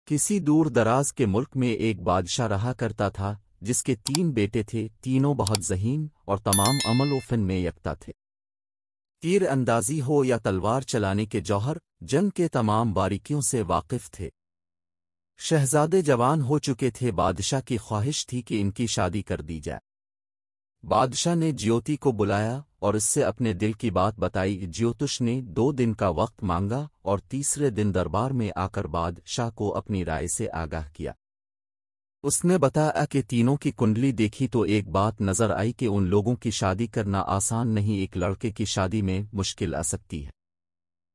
کسی دور دراز کے ملک میں ایک بادشاہ رہا کرتا تھا جس کے 3 بیٹے تھے، تینوں بہت ذہین اور تمام عمل و فن میں یکتا تھے۔ تیر اندازی ہو یا تلوار چلانے کے جوہر، جنگ کے تمام باریکیوں سے واقف تھے۔ شہزادے جوان ہو چکے تھے، بادشاہ کی خواہش تھی کہ ان کی شادی کر دی جائے۔ بادشاہ نے جیوتی کو بلایا اور اس سے اپنے دل کی بات بتائی۔ جیوتش نے 2 دن کا وقت مانگا اور تیسرے دن دربار میں آ کر بادشاہ کو اپنی رائے سے آگاہ کیا۔ اس نے بتایا کہ تینوں کی کنڈلی دیکھی تو ایک بات نظر آئی کہ ان لوگوں کی شادی کرنا آسان نہیں، ایک لڑکے کی شادی میں مشکل آ سکتی ہے۔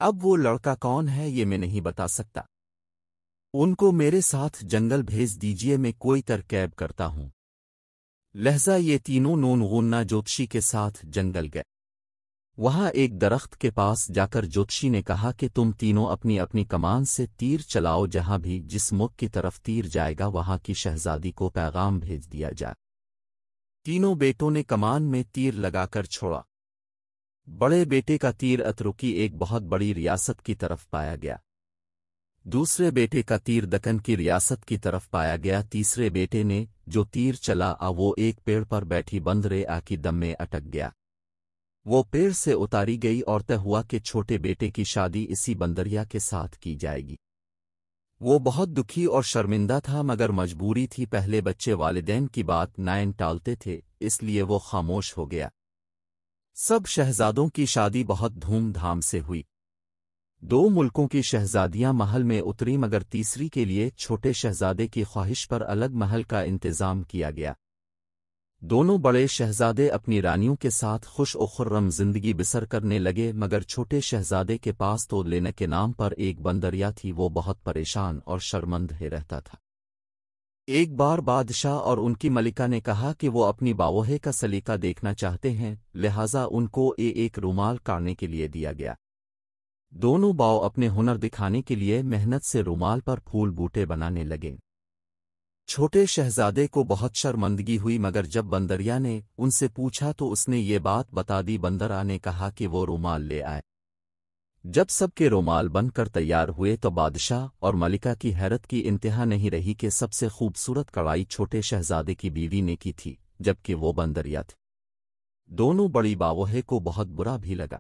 اب وہ لڑکا کون ہے یہ میں نہیں بتا سکتا، ان کو میرے ساتھ جنگل بھیج دیجیے، میں کوئی ترکیب کرتا ہوں۔ لہذا یہ تینوں نون غنہ جوتشی کے ساتھ جنگل گئے۔ وہاں ایک درخت کے پاس جا کر جوتشی نے کہا کہ تم تینوں اپنی اپنی کمان سے تیر چلاؤ، جہاں بھی جس ملک کی طرف تیر جائے گا وہاں کی شہزادی کو پیغام بھیج دیا جائے۔ تینوں بیٹوں نے کمان میں تیر لگا کر چھوڑا۔ بڑے بیٹے کا تیر اترکی ایک بہت بڑی ریاست کی طرف پایا گیا، دوسرے بیٹے کا تیر دکن کی ریاست کی طرف پایا گیا، تیسرے بیٹے نے جو تیر چلا وہ ایک پیڑ پر بیٹھی بندرے کی دم میں اٹک گیا۔ وہ پیڑ سے اتاری گئی اور طے ہوا کہ چھوٹے بیٹے کی شادی اسی بندریا کے ساتھ کی جائے گی۔ وہ بہت دکھی اور شرمندہ تھا مگر مجبوری تھی، پہلے بچے والدین کی بات نائن ٹالتے تھے، اس لیے وہ خاموش ہو گیا۔ سب شہزادوں کی شادی بہت دھوم دھام سے ہوئی۔ 2 ملکوں کی شہزادیاں محل میں اتری مگر تیسری کے لیے چھوٹے شہزادے کی خواہش پر الگ محل کا انتظام کیا گیا۔ دونوں بڑے شہزادے اپنی رانیوں کے ساتھ خوش و خرم زندگی بسر کرنے لگے مگر چھوٹے شہزادے کے پاس تو لینے کے نام پر ایک بندریا تھی، وہ بہت پریشان اور شرمند ہے رہتا تھا۔ ایک بار بادشاہ اور ان کی ملکہ نے کہا کہ وہ اپنی باوہے کا سلیقہ دیکھنا چاہتے ہیں، لہٰذا ان کو ایک رومال کاٹنے کے لیے دیا گیا۔ دونوں باؤ اپنے ہنر دکھانے کے لیے محنت سے رومال پر پھول بوٹے بنانے لگے۔ چھوٹے شہزادے کو بہت شرمندگی ہوئی مگر جب بندریا نے ان سے پوچھا تو اس نے یہ بات بتا دی۔ بندرا نے کہا کہ وہ رومال لے آئے۔ جب سب کے رومال بن کر تیار ہوئے تو بادشاہ اور ملکہ کی حیرت کی انتہا نہیں رہی کہ سب سے خوبصورت کڑھائی چھوٹے شہزادے کی بیوی نے کی تھی جبکہ وہ بندریا تھی۔ دونوں بڑی باوہے کو بہت برا بھی لگا۔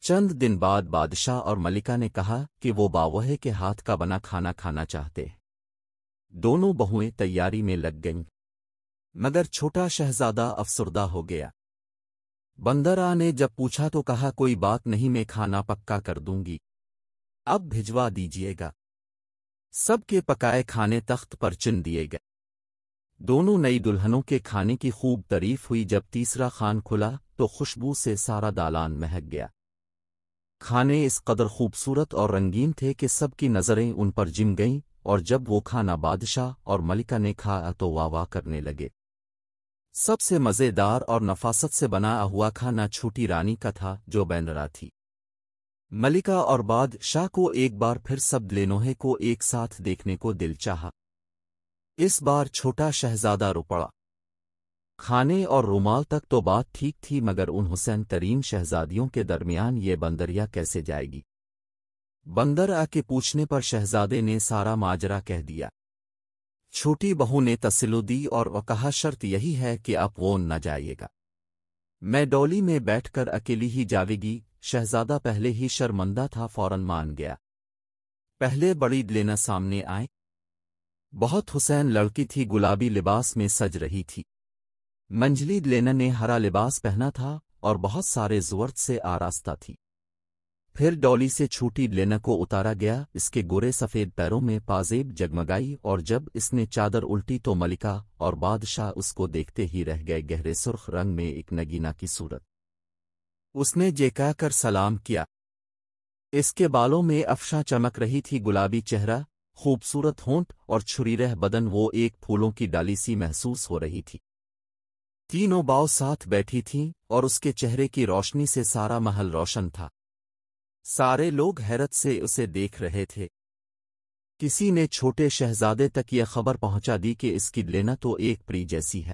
چند دن بعد بادشاہ اور ملکہ نے کہا کہ وہ باوہے کے ہاتھ کا بنا کھانا کھانا چاہتے ہیں۔ دونوں بہویں تیاری میں لگ گئیں مگر چھوٹا شہزادہ افسردہ ہو گیا۔ بندرا نے جب پوچھا تو کہا کوئی بات نہیں، میں کھانا پکا کر دوں گی، اب بھجوا دیجیے گا۔ سب کے پکائے کھانے تخت پر چن دیے گئے۔ دونوں نئی دلہنوں کے کھانے کی خوب تعریف ہوئی۔ جب تیسرا خان کھلا تو خوشبو سے سارا دالان مہک گیا۔ کھانے اس قدر خوبصورت اور رنگین تھے کہ سب کی نظریں ان پر جم گئیں، اور جب وہ کھانا بادشاہ اور ملکہ نے کھایا تو واہ واہ کرنے لگے۔ سب سے مزیدار اور نفاست سے بنا ہوا کھانا چھوٹی رانی کا تھا جو بینرا تھی۔ ملکہ اور بادشاہ کو ایک بار پھر سب لینوہے کو ایک ساتھ دیکھنے کو دل چاہا۔ اس بار چھوٹا شہزادہ رو پڑا۔ کھانے اور رومال تک تو بات ٹھیک تھی مگر ان حسین ترین شہزادیوں کے درمیان یہ بندریا کیسے جائے گی؟ بندر کے پوچھنے پر شہزادے نے سارا ماجرا کہہ دیا۔ چھوٹی بہو نے تسلی دی اور وہ کہا شرط یہی ہے کہ آپ وہ نہ جائیے گا، میں ڈولی میں بیٹھ کر اکیلی ہی جاوے گی۔ شہزادہ پہلے ہی شرمندہ تھا، فوراً مان گیا۔ پہلے بڑی لینا سامنے آئے، بہت حسین لڑکی تھی، گلابی لباس میں سج رہی تھی۔ منجلی لینا نے ہرا لباس پہنا تھا اور بہت سارے زورت سے آراستہ تھی۔ پھر ڈولی سے چھوٹی لینا کو اتارا گیا، اس کے گورے سفید پیروں میں پازیب جگمگائی، اور جب اس نے چادر الٹی تو ملکہ اور بادشاہ اس کو دیکھتے ہی رہ گئے۔ گہرے سرخ رنگ میں ایک نگینا کی صورت، اس نے جے کہہ کر سلام کیا۔ اس کے بالوں میں افشاں چمک رہی تھی، گلابی چہرہ، خوبصورت ہونٹ اور چھری بدن، وہ ایک پھولوں کی ڈالی سی محسوس ہو رہی تھی۔ تینوں باؤ ساتھ بیٹھی تھیں اور اس کے چہرے کی روشنی سے سارا محل روشن تھا۔ سارے لوگ حیرت سے اسے دیکھ رہے تھے۔ کسی نے چھوٹے شہزادے تک یہ خبر پہنچا دی کہ اس کی لینا تو ایک پری جیسی ہے۔